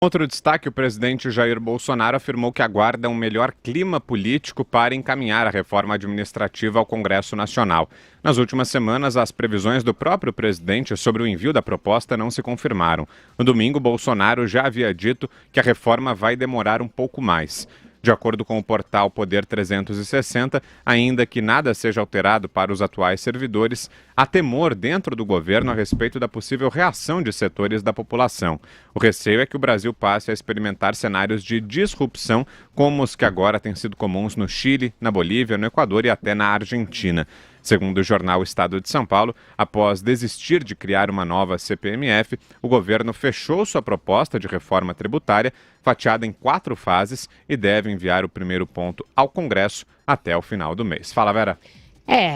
Outro destaque, o presidente Jair Bolsonaro afirmou que aguarda um melhor clima político para encaminhar a reforma administrativa ao Congresso Nacional. Nas últimas semanas, as previsões do próprio presidente sobre o envio da proposta não se confirmaram. No domingo, Bolsonaro já havia dito que a reforma vai demorar um pouco mais. De acordo com o portal Poder 360, ainda que nada seja alterado para os atuais servidores, há temor dentro do governo a respeito da possível reação de setores da população. O receio é que o Brasil passe a experimentar cenários de disrupção, como os que agora têm sido comuns no Chile, na Bolívia, no Equador e até na Argentina. Segundo o jornal Estado de São Paulo, após desistir de criar uma nova CPMF, o governo fechou sua proposta de reforma tributária, fatiada em 4 fases, e deve enviar o primeiro ponto ao Congresso até o final do mês. Fala, Vera.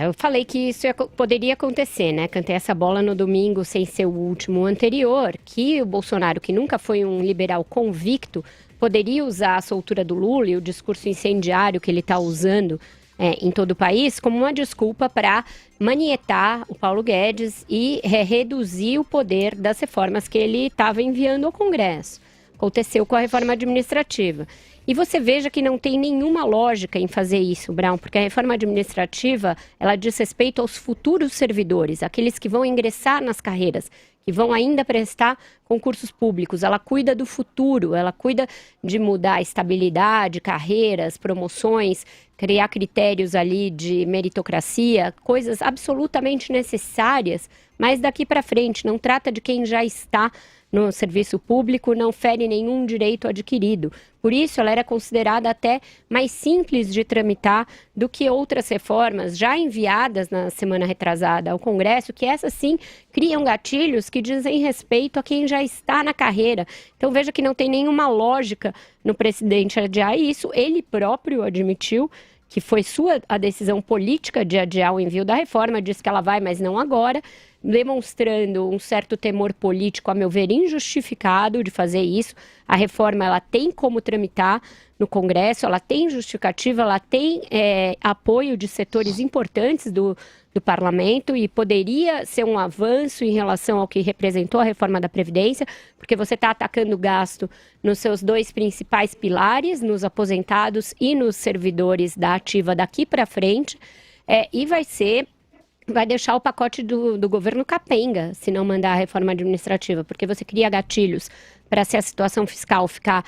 Eu falei que isso poderia acontecer, né? Cantei essa bola no domingo sem ser o último anterior, que o Bolsonaro, que nunca foi um liberal convicto, poderia usar a soltura do Lula e o discurso incendiário que ele está usando em todo o país como uma desculpa para manietar o Paulo Guedes e reduzir o poder das reformas que ele estava enviando ao Congresso. Aconteceu com a reforma administrativa. E você veja que não tem nenhuma lógica em fazer isso, Brown, porque a reforma administrativa, ela diz respeito aos futuros servidores, aqueles que vão ingressar nas carreiras, que vão ainda prestar concursos públicos. Ela cuida do futuro, ela cuida de mudar a estabilidade, carreiras, promoções, criar critérios ali de meritocracia, coisas absolutamente necessárias, mas daqui para frente não trata de quem já está no serviço público, não fere nenhum direito adquirido. Por isso, ela era considerada até mais simples de tramitar do que outras reformas já enviadas na semana retrasada ao Congresso, que essas sim criam gatilhos que dizem respeito a quem já está na carreira. Então veja que não tem nenhuma lógica no presidente adiar isso. Ele próprio admitiu que foi a decisão política de adiar o envio da reforma, diz que ela vai, mas não agora, demonstrando um certo temor político, a meu ver, injustificado de fazer isso. A reforma ela tem como tramitar no Congresso, ela tem justificativa, ela tem apoio de setores importantes do parlamento e poderia ser um avanço em relação ao que representou a reforma da Previdência, porque você está atacando o gasto nos seus 2 principais pilares, nos aposentados e nos servidores da ativa daqui para frente, e vai deixar o pacote do governo capenga, se não mandar a reforma administrativa, porque você cria gatilhos para, se a situação fiscal ficar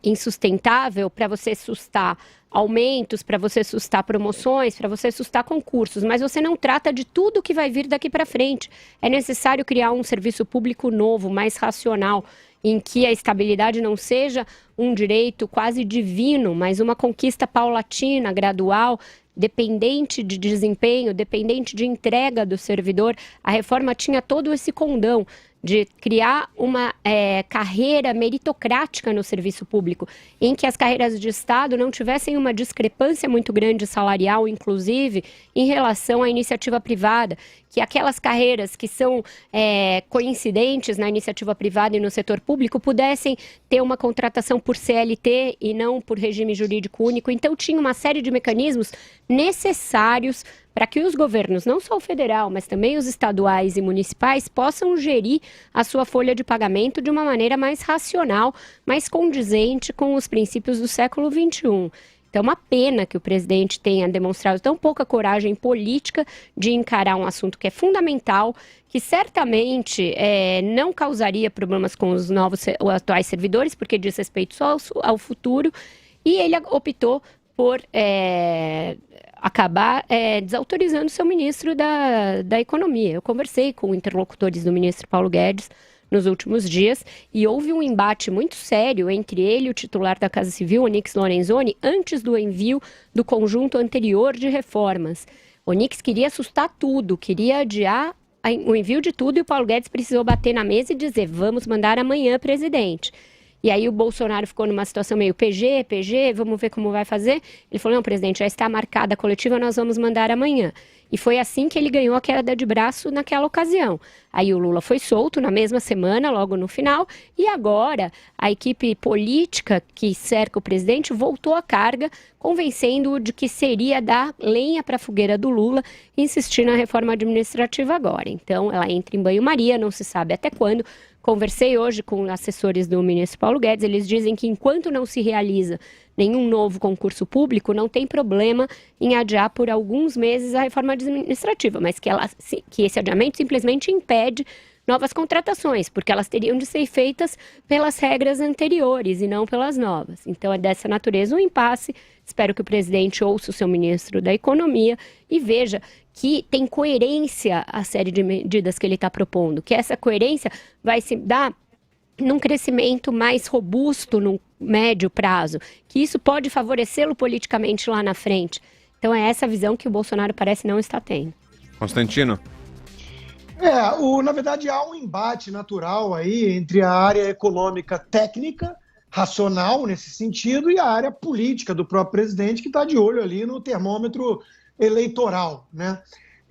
insustentável, para você sustar aumentos, para você sustar promoções, para você sustar concursos, mas você não trata de tudo que vai vir daqui para frente. É necessário criar um serviço público novo, mais racional, em que a estabilidade não seja um direito quase divino, mas uma conquista paulatina, gradual, dependente de desempenho, dependente de entrega do servidor. A reforma tinha todo esse condão de criar uma carreira meritocrática no serviço público, em que as carreiras de Estado não tivessem uma discrepância muito grande salarial, inclusive, em relação à iniciativa privada, que aquelas carreiras que são coincidentes na iniciativa privada e no setor público pudessem ter uma contratação por CLT e não por regime jurídico único. Então, tinha uma série de mecanismos necessários para que os governos, não só o federal, mas também os estaduais e municipais, possam gerir a sua folha de pagamento de uma maneira mais racional, mais condizente com os princípios do século XXI. Então, é uma pena que o presidente tenha demonstrado tão pouca coragem política de encarar um assunto que é fundamental, que certamente não causaria problemas com os atuais servidores, porque diz respeito só ao futuro, e ele optou por acabar desautorizando seu ministro da Economia. Eu conversei com interlocutores do ministro Paulo Guedes nos últimos dias e houve um embate muito sério entre ele e o titular da Casa Civil, Onyx Lorenzoni, antes do envio do conjunto anterior de reformas. Onyx queria assustar tudo, queria adiar o envio de tudo, e o Paulo Guedes precisou bater na mesa e dizer: vamos mandar amanhã, presidente. E aí o Bolsonaro ficou numa situação meio PG, vamos ver como vai fazer. Ele falou: não, presidente, já está marcada a coletiva, nós vamos mandar amanhã. E foi assim que ele ganhou a queda de braço naquela ocasião. Aí o Lula foi solto na mesma semana, logo no final, e agora a equipe política que cerca o presidente voltou à carga, convencendo-o de que seria dar lenha para a fogueira do Lula e insistir na reforma administrativa agora. Então ela entra em banho-maria, não se sabe até quando. Conversei hoje com assessores do ministro Paulo Guedes, eles dizem que enquanto não se realiza nenhum novo concurso público, não tem problema em adiar por alguns meses a reforma administrativa, mas que esse adiamento simplesmente impede novas contratações, porque elas teriam de ser feitas pelas regras anteriores e não pelas novas. Então é dessa natureza um impasse. Espero que o presidente ouça o seu ministro da Economia e veja que tem coerência a série de medidas que ele está propondo, que essa coerência vai se dar num crescimento mais robusto no médio prazo, que isso pode favorecê-lo politicamente lá na frente. Então é essa visão que o Bolsonaro parece não estar tendo. Constantino. Na verdade, há um embate natural aí entre a área econômica técnica, racional nesse sentido, e a área política do próprio presidente, que está de olho ali no termômetro eleitoral, né?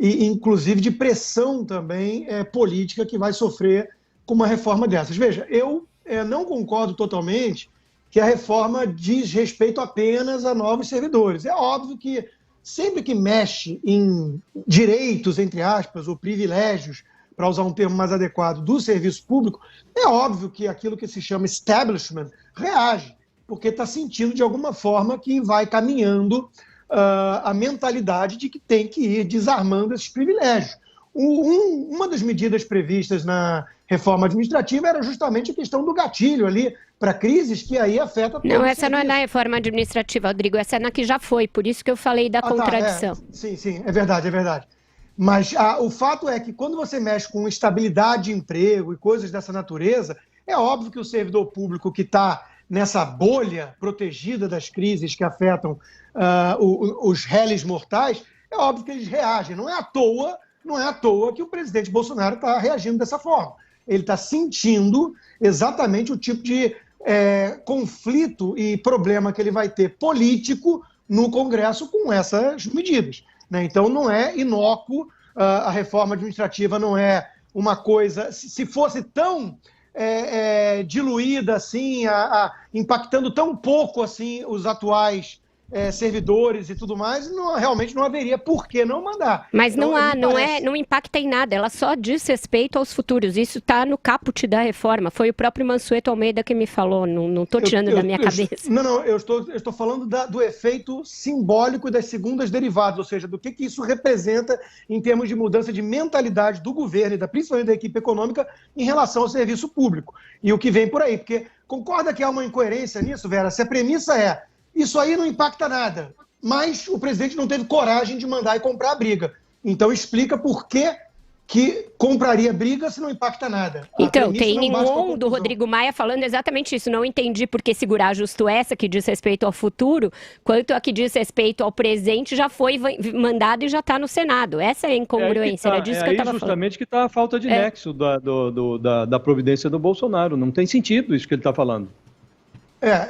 E, inclusive, de pressão também política que vai sofrer com uma reforma dessas. Veja, eu não concordo totalmente que a reforma diz respeito apenas a novos servidores. É óbvio que sempre que mexe em direitos, entre aspas, ou privilégios, para usar um termo mais adequado, do serviço público, é óbvio que aquilo que se chama establishment reage, porque está sentindo de alguma forma que vai caminhando a mentalidade de que tem que ir desarmando esses privilégios. Uma das medidas previstas na reforma administrativa era justamente a questão do gatilho ali para crises que aí afeta... Não, essa não é na reforma administrativa, Rodrigo, essa é na que já foi, por isso que eu falei da contradição. Sim, é verdade. Mas o fato é que quando você mexe com estabilidade de emprego e coisas dessa natureza, é óbvio que o servidor público que está nessa bolha protegida das crises que afetam os réis mortais, é óbvio que eles reagem. Não é à toa que o presidente Bolsonaro está reagindo dessa forma. Ele está sentindo exatamente o tipo de conflito e problema que ele vai ter político no Congresso com essas medidas, né? Então não é inócuo, a reforma administrativa não é uma coisa... Se fosse tão diluída assim, impactando tão pouco assim os atuais servidores e tudo mais, realmente não haveria por que não mandar. Mas então, não impacta em nada, ela só diz respeito aos futuros. Isso está no caput da reforma. Foi o próprio Mansueto Almeida que me falou, não estou tirando da minha cabeça. Não, eu estou falando do efeito simbólico das segundas derivadas, ou seja, do que isso representa em termos de mudança de mentalidade do governo e principalmente da equipe econômica em relação ao serviço público. E o que vem por aí, porque concorda que há uma incoerência nisso, Vera? Se a premissa isso aí não impacta nada, mas o presidente não teve coragem de mandar e comprar a briga. Então explica por que compraria briga se não impacta nada. Então, tem nenhum do Rodrigo Maia falando exatamente isso. Não entendi por que segurar justo essa que diz respeito ao futuro, quanto a que diz respeito ao presente já foi mandado e já está no Senado. Essa é a incongruência, era disso que eu estava falando. Justamente que está a falta de nexo da providência do Bolsonaro. Não tem sentido isso que ele está falando.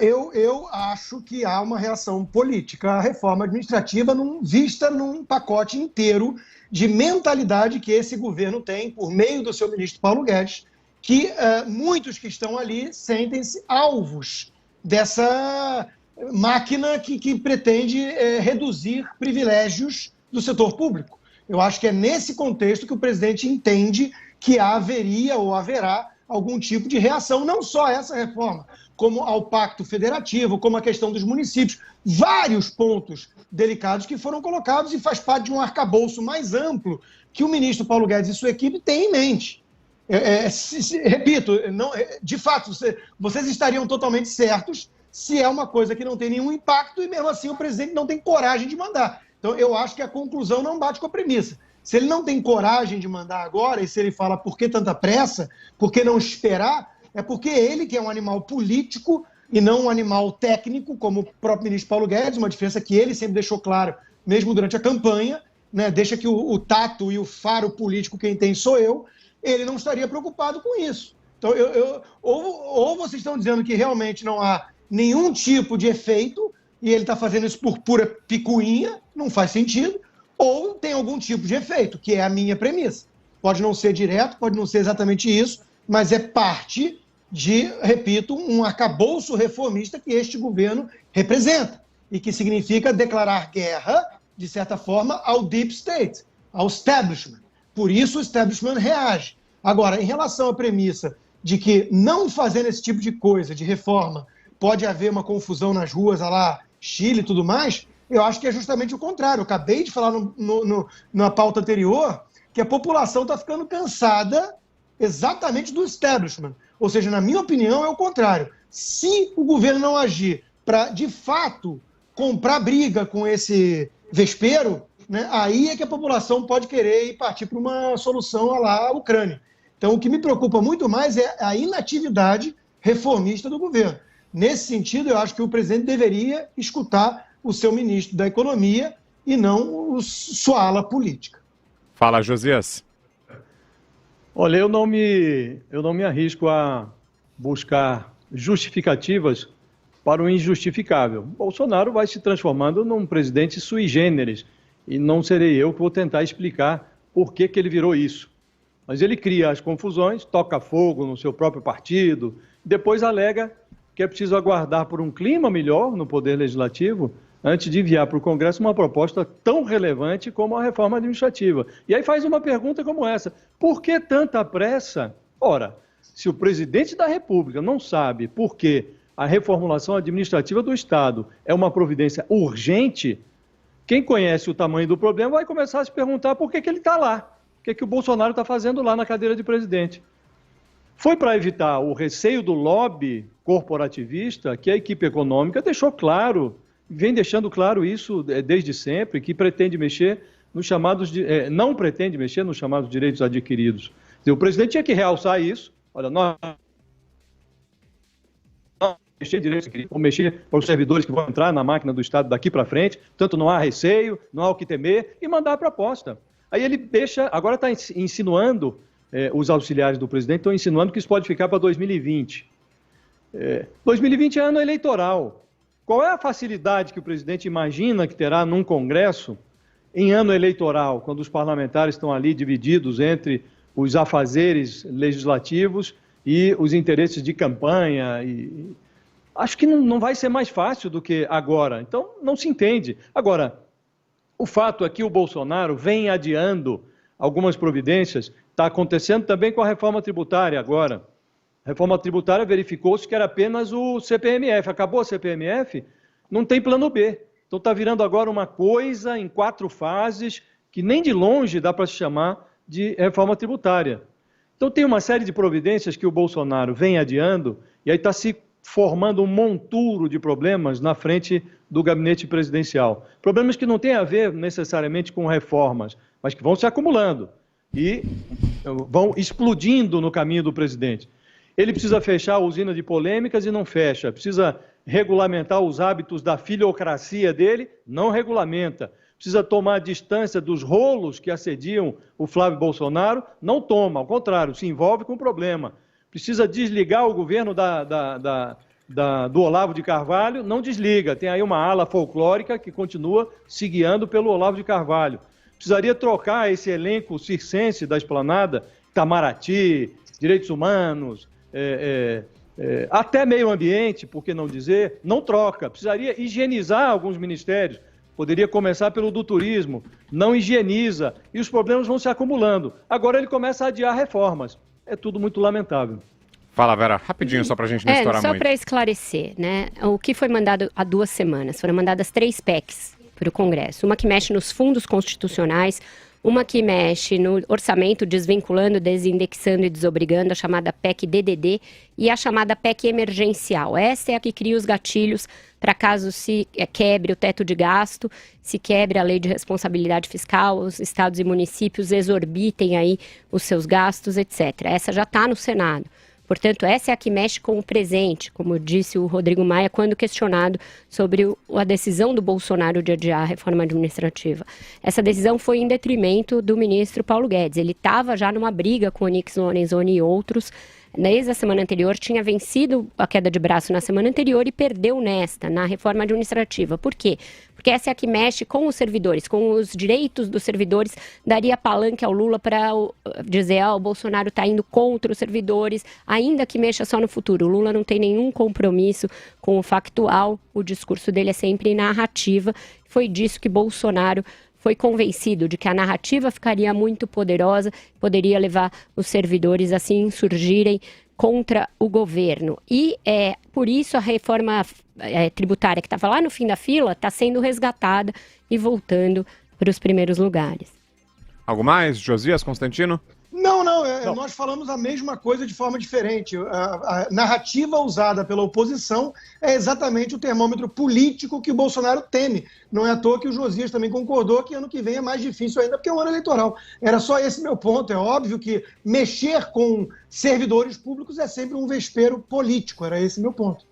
Eu acho que há uma reação política à reforma administrativa vista num pacote inteiro de mentalidade que esse governo tem, por meio do seu ministro Paulo Guedes, que muitos que estão ali sentem-se alvos dessa máquina que pretende reduzir privilégios do setor público. Eu acho que é nesse contexto que o presidente entende que haveria ou haverá algum tipo de reação, não só a essa reforma, como ao Pacto Federativo, como a questão dos municípios, vários pontos delicados que foram colocados e faz parte de um arcabouço mais amplo que o ministro Paulo Guedes e sua equipe têm em mente. Repito, de fato, vocês estariam totalmente certos se é uma coisa que não tem nenhum impacto e mesmo assim o presidente não tem coragem de mandar. Então eu acho que a conclusão não bate com a premissa. Se ele não tem coragem de mandar agora, e se ele fala por que tanta pressa, por que não esperar, é porque ele, que é um animal político e não um animal técnico, como o próprio ministro Paulo Guedes, uma diferença que ele sempre deixou claro, mesmo durante a campanha, né, deixa que o tato e o faro político quem tem sou eu, ele não estaria preocupado com isso. Então, ou vocês estão dizendo que realmente não há nenhum tipo de efeito e ele está fazendo isso por pura picuinha, não faz sentido, ou tem algum tipo de efeito, que é a minha premissa. Pode não ser direto, pode não ser exatamente isso, mas é parte de, repito, um arcabouço reformista que este governo representa e que significa declarar guerra, de certa forma, ao deep state, ao establishment. Por isso o establishment reage. Agora, em relação à premissa de que não fazendo esse tipo de coisa, de reforma, pode haver uma confusão nas ruas, lá Chile e tudo mais, eu acho que é justamente o contrário. Eu acabei de falar na pauta anterior que a população está ficando cansada exatamente do establishment. Ou seja, na minha opinião, é o contrário. Se o governo não agir para, de fato, comprar briga com esse vespeiro, né, aí é que a população pode querer ir partir para uma solução à Ucrânia. Então, o que me preocupa muito mais é a inatividade reformista do governo. Nesse sentido, eu acho que o presidente deveria escutar o seu ministro da Economia e não sua ala política. Fala, Josias. Olha, eu não me arrisco a buscar justificativas para o injustificável. Bolsonaro vai se transformando num presidente sui generis e não serei eu que vou tentar explicar por que ele virou isso. Mas ele cria as confusões, toca fogo no seu próprio partido, depois alega que é preciso aguardar por um clima melhor no Poder Legislativo antes de enviar para o Congresso uma proposta tão relevante como a reforma administrativa. E aí faz uma pergunta como essa: por que tanta pressa? Ora, se o presidente da República não sabe por que a reformulação administrativa do Estado é uma providência urgente, quem conhece o tamanho do problema vai começar a se perguntar por que ele está lá. O que o Bolsonaro está fazendo lá na cadeira de presidente? Foi para evitar o receio do lobby corporativista que a equipe econômica deixou claro, vem deixando claro isso desde sempre, que pretende mexer nos chamados, não pretende mexer nos chamados direitos adquiridos. O presidente tinha que realçar isso. Olha, nós mexer em direitos adquiridos, ou mexer para os servidores que vão entrar na máquina do Estado daqui para frente, tanto não há receio, não há o que temer, e mandar a proposta. Aí ele deixa, agora está insinuando, os auxiliares do presidente estão insinuando que isso pode ficar para 2020. 2020 é ano eleitoral. Qual é a facilidade que o presidente imagina que terá num Congresso em ano eleitoral, quando os parlamentares estão ali divididos entre os afazeres legislativos e os interesses de campanha? Acho que não vai ser mais fácil do que agora. Então, não se entende. Agora, o fato é que o Bolsonaro vem adiando algumas providências, está acontecendo também com a reforma tributária agora. A reforma tributária verificou-se que era apenas o CPMF. Acabou a CPMF, não tem plano B. Então está virando agora uma coisa em 4 fases que nem de longe dá para se chamar de reforma tributária. Então tem uma série de providências que o Bolsonaro vem adiando e aí está se formando um monturo de problemas na frente do gabinete presidencial. Problemas que não têm a ver necessariamente com reformas, mas que vão se acumulando e vão explodindo no caminho do presidente. Ele precisa fechar a usina de polêmicas e não fecha. Precisa regulamentar os hábitos da filiocracia dele, não regulamenta. Precisa tomar distância dos rolos que assediam o Flávio Bolsonaro, não toma, ao contrário, se envolve com o problema. Precisa desligar o governo do Olavo de Carvalho, não desliga. Tem aí uma ala folclórica que continua se guiando pelo Olavo de Carvalho. Precisaria trocar esse elenco circense da Esplanada, Itamaraty, direitos humanos, até meio ambiente, por que não dizer, não troca. Precisaria higienizar alguns ministérios. Poderia começar pelo do turismo, não higieniza, e os problemas vão se acumulando. Agora ele começa a adiar reformas. É tudo muito lamentável. Fala, Vera, rapidinho, só para a gente não estourar muito. Só para esclarecer, né? O que foi mandado há 2 semanas? Foram mandadas 3 PECs para o Congresso. Uma que mexe nos fundos constitucionais, uma que mexe no orçamento, desvinculando, desindexando e desobrigando, a chamada PEC DDD, e a chamada PEC emergencial. Essa é a que cria os gatilhos para caso se quebre o teto de gasto, se quebre a lei de responsabilidade fiscal, os estados e municípios exorbitem aí os seus gastos, etc. Essa já está no Senado. Portanto, essa é a que mexe com o presente, como disse o Rodrigo Maia, quando questionado sobre a decisão do Bolsonaro de adiar a reforma administrativa. Essa decisão foi em detrimento do ministro Paulo Guedes. Ele estava já numa briga com o Onyx Lorenzoni e outros. Desde a semana anterior, tinha vencido a queda de braço na semana anterior e perdeu na reforma administrativa. Por quê? Porque essa é a que mexe com os servidores, com os direitos dos servidores, daria palanque ao Lula para dizer, o Bolsonaro está indo contra os servidores, ainda que mexa só no futuro. O Lula não tem nenhum compromisso com o factual, o discurso dele é sempre narrativa. Foi disso que Bolsonaro foi convencido de que a narrativa ficaria muito poderosa, poderia levar os servidores a se insurgirem contra o governo. E por isso a reforma tributária que estava lá no fim da fila está sendo resgatada e voltando para os primeiros lugares. Algo mais, Josias Constantino? Não. Nós falamos a mesma coisa de forma diferente. A narrativa usada pela oposição é exatamente o termômetro político que o Bolsonaro teme. Não é à toa que o Josias também concordou que ano que vem é mais difícil ainda, porque é um ano eleitoral. Era só esse meu ponto. É óbvio que mexer com servidores públicos é sempre um vespeiro político. Era esse meu ponto.